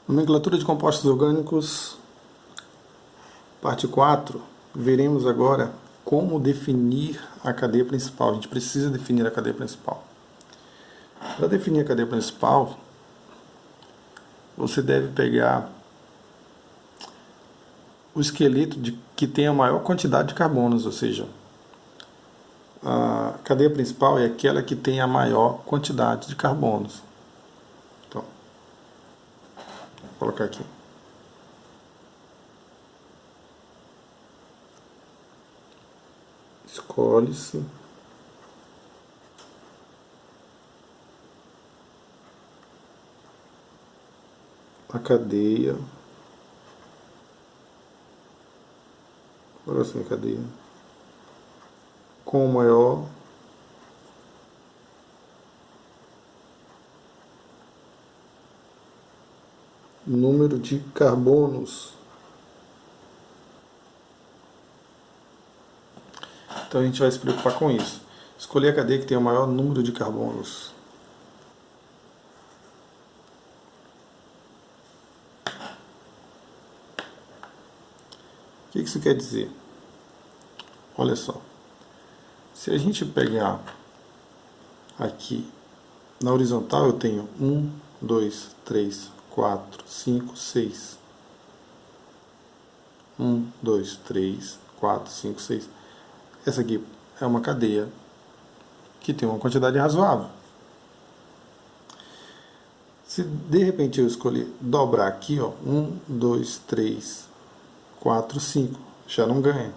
Nomenclatura de compostos orgânicos, parte 4. Veremos agora como definir a cadeia principal. A gente precisa definir a cadeia principal. Para definir a cadeia principal, você deve pegar o esqueleto que tem a maior quantidade de carbonos, ou seja, a cadeia principal é aquela que tem a maior quantidade de carbonos. Então, vou colocar aqui. Escolhe-se a cadeia. Agora sim, a cadeia com o maior número de carbonos. Então a gente vai se preocupar com isso. Escolher a cadeia que tem o maior número de carbonos. O que isso quer dizer? Olha só. Se a gente pegar aqui na horizontal, eu tenho 1, 2, 3, 4, 5, 6. 1, 2, 3, 4, 5, 6. Essa aqui é uma cadeia que tem uma quantidade razoável. Se de repente eu escolher dobrar aqui, ó, 1, 2, 3, 4, 5, já não ganha.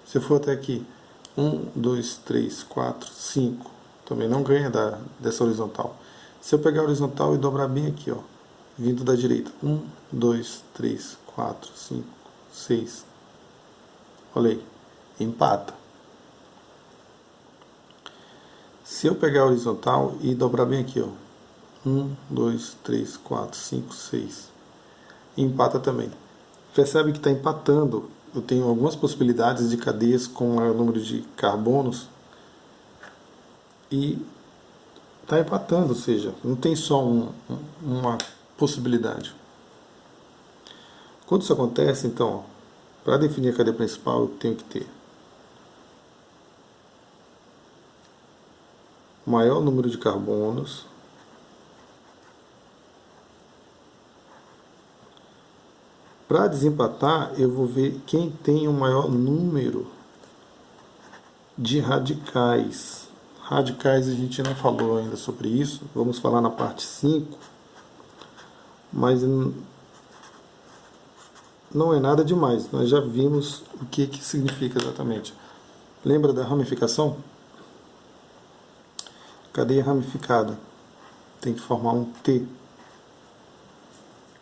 Se eu for até aqui, 1, 2, 3, 4, 5, também não ganha dessa horizontal. Se eu pegar a horizontal e dobrar bem aqui, ó, vindo da direita, 1, 2, 3, 4, 5, 6, olha aí, empata. Se eu pegar a horizontal e dobrar bem aqui, ó, 1, 2, 3, 4, 5, 6, empata também. Percebe que está empatando. Eu tenho algumas possibilidades de cadeias com maior número de carbonos e está empatando, ou seja, não tem só uma possibilidade. Quando isso acontece, então, para definir a cadeia principal, eu tenho que ter maior número de carbonos Para desempatar, eu vou ver quem tem o maior número de radicais. Radicais a gente não falou ainda sobre isso, vamos falar na parte 5, mas não é nada demais, nós já vimos o que significa exatamente. Lembra da ramificação? Cadeia ramificada tem que formar um T.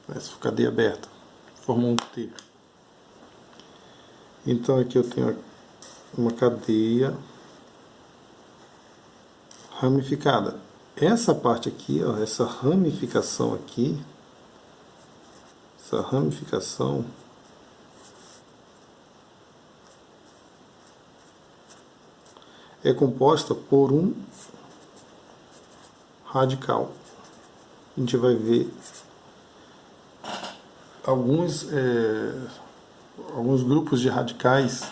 Essa cadeia aberta forma um T. Então aqui eu tenho uma cadeia ramificada. Essa parte aqui, ó, essa ramificação aqui, essa ramificação é composta por um radical. A gente vai ver alguns grupos de radicais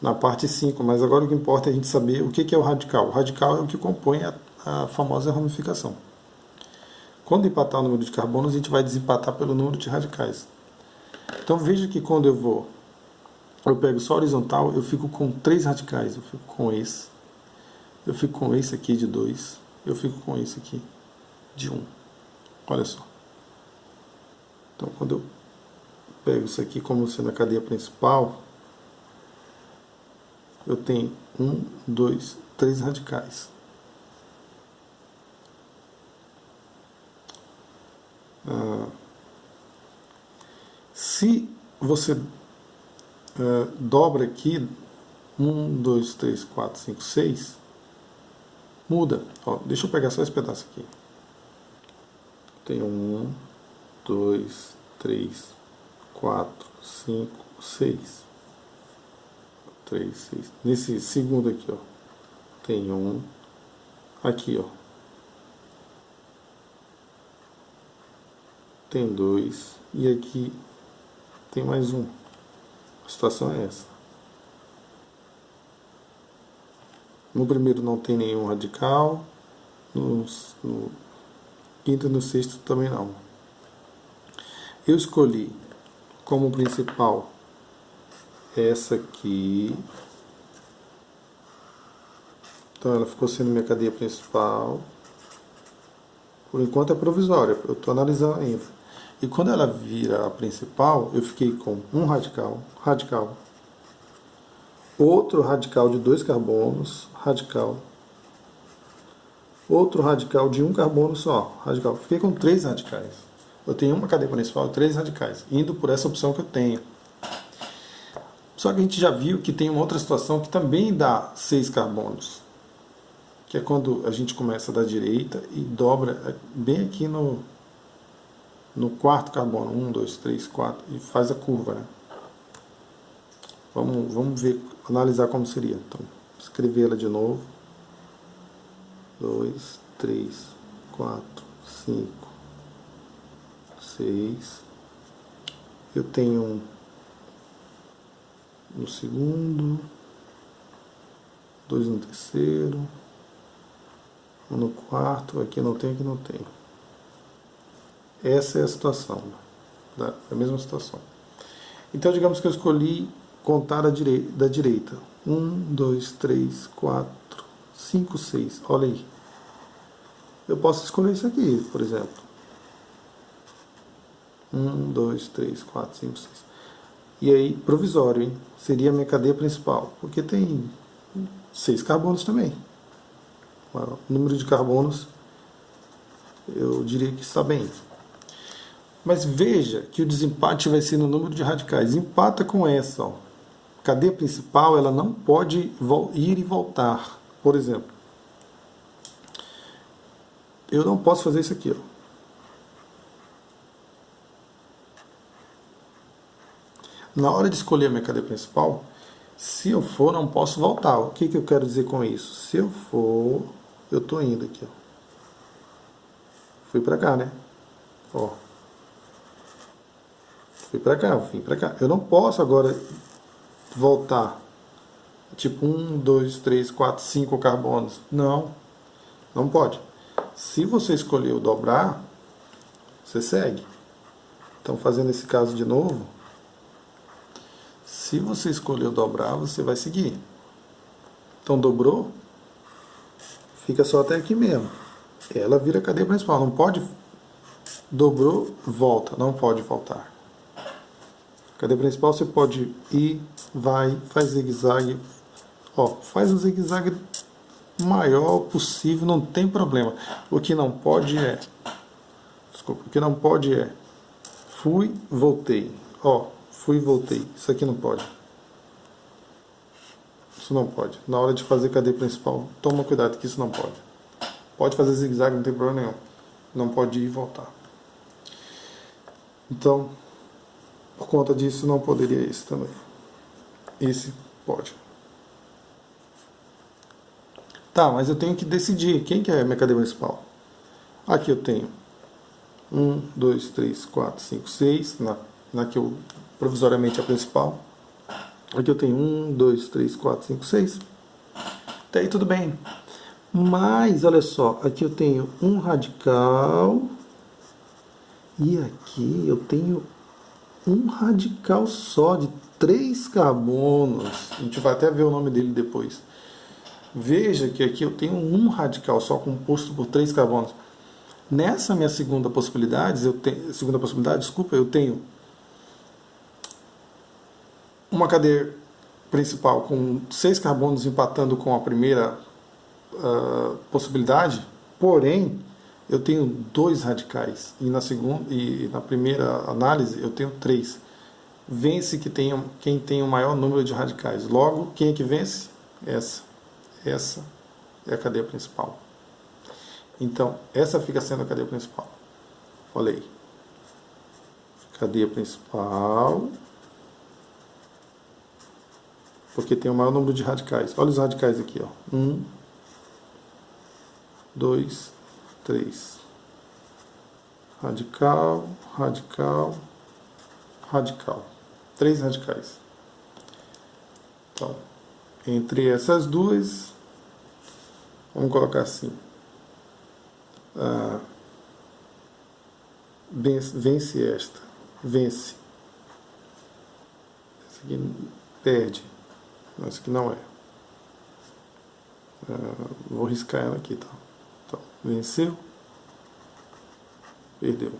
na parte 5, mas agora o que importa é a gente saber o que é o radical. O radical é o que compõe a famosa ramificação. Quando empatar o número de carbonos, a gente vai desempatar pelo número de radicais. Então veja que quando eu pego só horizontal, eu fico com 3 radicais. Eu fico com esse aqui de 2, eu fico com esse aqui de 1. Olha só. Então quando eu pego isso aqui como sendo a cadeia principal, eu tenho 1, 2, 3 radicais. Se você dobra aqui 1, 2, 3, 4, 5, 6, muda. Ó, deixa eu pegar só esse pedaço aqui. Tem 1, 2, 3, 4, 5, 6. 3, 6. Nesse segundo aqui, ó, tem 1. Aqui, ó. tem 2 e aqui tem mais um. A situação é essa. No primeiro não tem nenhum radical, no quinto e no sexto também não. Eu escolhi como principal essa aqui. Então ela ficou sendo minha cadeia principal. Por enquanto é provisória, eu estou analisando ainda. E quando ela vira a principal, eu fiquei com um radical, outro radical de 2 carbonos, outro radical de 1 carbono só, radical. Fiquei com 3 radicais. Eu tenho uma cadeia principal e 3 radicais, indo por essa opção que eu tenho. Só que a gente já viu que tem uma outra situação que também dá 6 carbonos, que é quando a gente começa da direita e dobra bem aqui no quarto carbono, 1, 2, 3, 4, e faz a curva, né? Vamos ver, analisar como seria. Então, escrever ela de novo. 2, 3, 4, 5, 6. Eu tenho um no segundo, 2 no terceiro, 1 no quarto, aqui não tem, aqui não tem. Essa é a situação, a mesma situação. Então, digamos que eu escolhi contar da direita. 1, 2, 3, 4, 5, 6. Olha aí. Eu posso escolher isso aqui, por exemplo. 1, 2, 3, 4, 5, 6. E aí, provisório, hein? Seria a minha cadeia principal, porque tem 6 carbonos também. O número de carbonos, eu diria que está bem. Mas veja que o desempate vai ser no número de radicais. Empata com essa, ó. Cadeia principal, ela não pode ir e voltar. Por exemplo, eu não posso fazer isso aqui, ó. Na hora de escolher a minha cadeia principal, se eu for, não posso voltar. O que eu quero dizer com isso? Se eu for, eu estou indo aqui, ó. Fui para cá, né? Ó. Fui para cá, vim para cá. Eu não posso agora voltar. Tipo 1, 2, 3, 4, 5 carbonos. Não, não pode. Se você escolheu dobrar, você segue. Então, fazendo esse caso de novo, se você escolheu dobrar, você vai seguir. Então, dobrou, fica só até aqui mesmo. Ela vira a cadeia principal. Não pode. Dobrou, volta. Não pode voltar. Cadeia principal você pode ir, vai, faz zigue-zague. Ó, faz o zigue-zague maior possível, não tem problema. O que não pode é. Desculpa, o que não pode é. Fui, voltei. Ó, fui, voltei. Isso aqui não pode. Isso não pode. Na hora de fazer cadeia principal, toma cuidado que isso não pode. Pode fazer zigue-zague, não tem problema nenhum. Não pode ir e voltar. Então, por conta disso, não poderia esse também. Esse pode. Tá, mas eu tenho que decidir quem que é a minha cadeia principal. Aqui eu tenho 1, 2, 3, 4, 5, 6, na que eu provisoriamente é a principal. Aqui eu tenho 1, 2, 3, 4, 5, 6. Até aí tudo bem. Mas, olha só, aqui eu tenho um radical. E aqui eu tenho um radical só de 3 carbonos. A gente vai até ver o nome dele depois. Veja que aqui eu tenho um radical só composto por 3 carbonos. Nessa minha segunda possibilidade, eu tenho uma cadeia principal com 6 carbonos empatando com a primeira possibilidade, porém eu tenho 2 radicais e na primeira análise eu tenho 3. Vence quem tem o maior número de radicais. Logo, quem é que vence? Essa é a cadeia principal. Então, essa fica sendo a cadeia principal. Olha aí. Cadeia principal. Porque tem o maior número de radicais. Olha os radicais aqui, ó. 1, 2, 3. radical, radical, radical. 3 radicais. Então, entre essas duas, vamos colocar assim. Vence esta. Vence. Essa aqui perde. Não, essa aqui não é. Vou riscar ela aqui, tá? Então, venceu. Perdeu.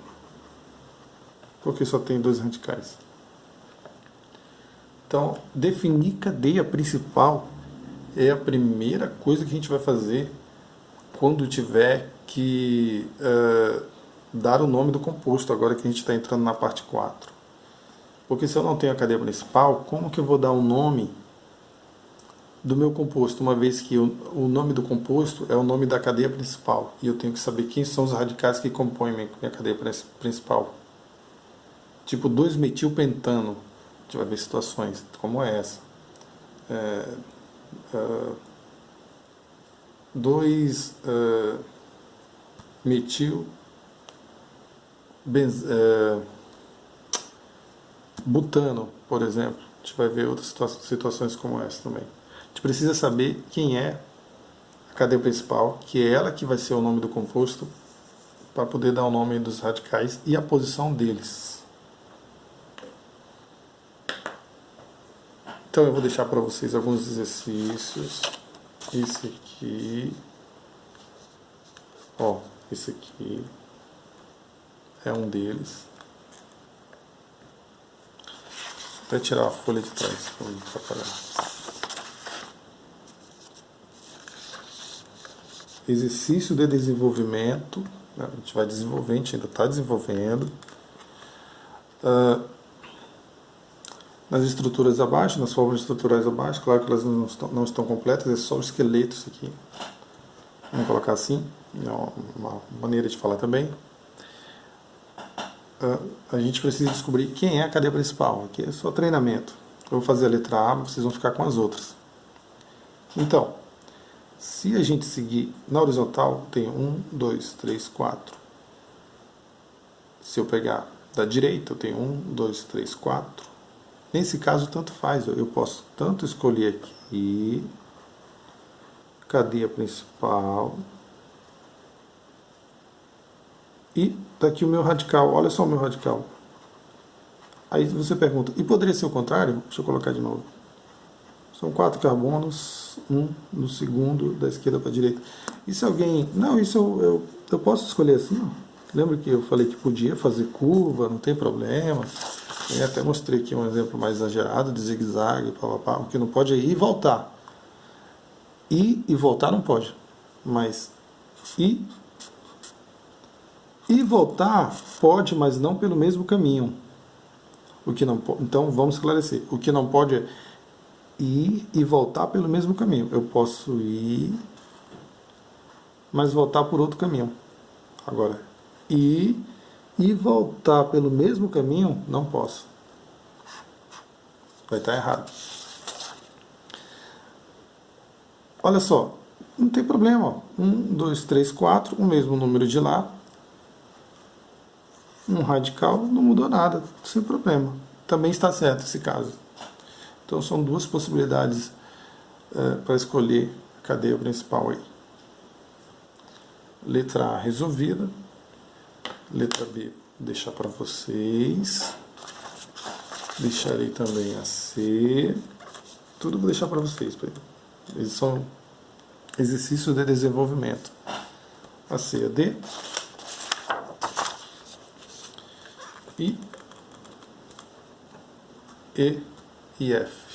Porque só tem 2 radicais. Então, definir cadeia principal é a primeira coisa que a gente vai fazer quando tiver que dar o nome do composto, agora que a gente está entrando na parte 4. Porque se eu não tenho a cadeia principal, como que eu vou dar o nome do meu composto, uma vez que o nome do composto é o nome da cadeia principal, e eu tenho que saber quem são os radicais que compõem minha cadeia principal. Tipo 2-metilpentano, a gente vai ver situações como essa. 2-metil butano, por exemplo. A gente vai ver outras situações como essa também. A gente precisa saber quem é a cadeia principal, que é ela que vai ser o nome do composto, para poder dar o nome dos radicais e a posição deles. Então eu vou deixar para vocês alguns exercícios. Esse aqui, ó, esse aqui é um deles. Vou até tirar a folha de trás para não atrapalhar. Exercício de desenvolvimento. A gente vai desenvolver, a gente ainda está desenvolvendo. Nas estruturas abaixo, nas formas estruturais abaixo, claro que elas não estão completas, é só o esqueleto isso aqui. Vamos colocar assim, é uma maneira de falar também. A gente precisa descobrir quem é a cadeia principal. Aqui é só treinamento. Eu vou fazer a letra A, vocês vão ficar com as outras. Então, se a gente seguir na horizontal, tem 1, 2, 3, 4. Se eu pegar da direita, eu tenho 1, 2, 3, 4. Nesse caso, tanto faz. Eu posso tanto escolher aqui, cadeia principal, e tá aqui o meu radical. Olha só o meu radical. Aí você pergunta, e poderia ser o contrário? Deixa eu colocar de novo. São 4 carbonos, 1 no segundo, da esquerda para a direita. E se alguém... Não, isso eu posso escolher assim, ó. Lembra que eu falei que podia fazer curva, não tem problema. Eu até mostrei aqui um exemplo mais exagerado de zigue-zague, o que não pode é ir e voltar. Ir e voltar não pode. Mas ir e voltar pode, mas não pelo mesmo caminho. O que não pode, então vamos esclarecer. O que não pode é ir e voltar pelo mesmo caminho. Eu posso ir, mas voltar por outro caminho. Agora, ir e voltar pelo mesmo caminho, não posso. Vai estar errado. Olha só, não tem problema. 1, 2, 3, 4, o mesmo número de lá. Um radical, não mudou nada, sem problema. Também está certo esse caso. Então são 2 possibilidades para escolher a cadeia principal aí. Letra A resolvida. Letra B vou deixar para vocês. Deixarei também a C. Tudo vou deixar para vocês. Eles são exercícios de desenvolvimento. A C, a D. E E e F.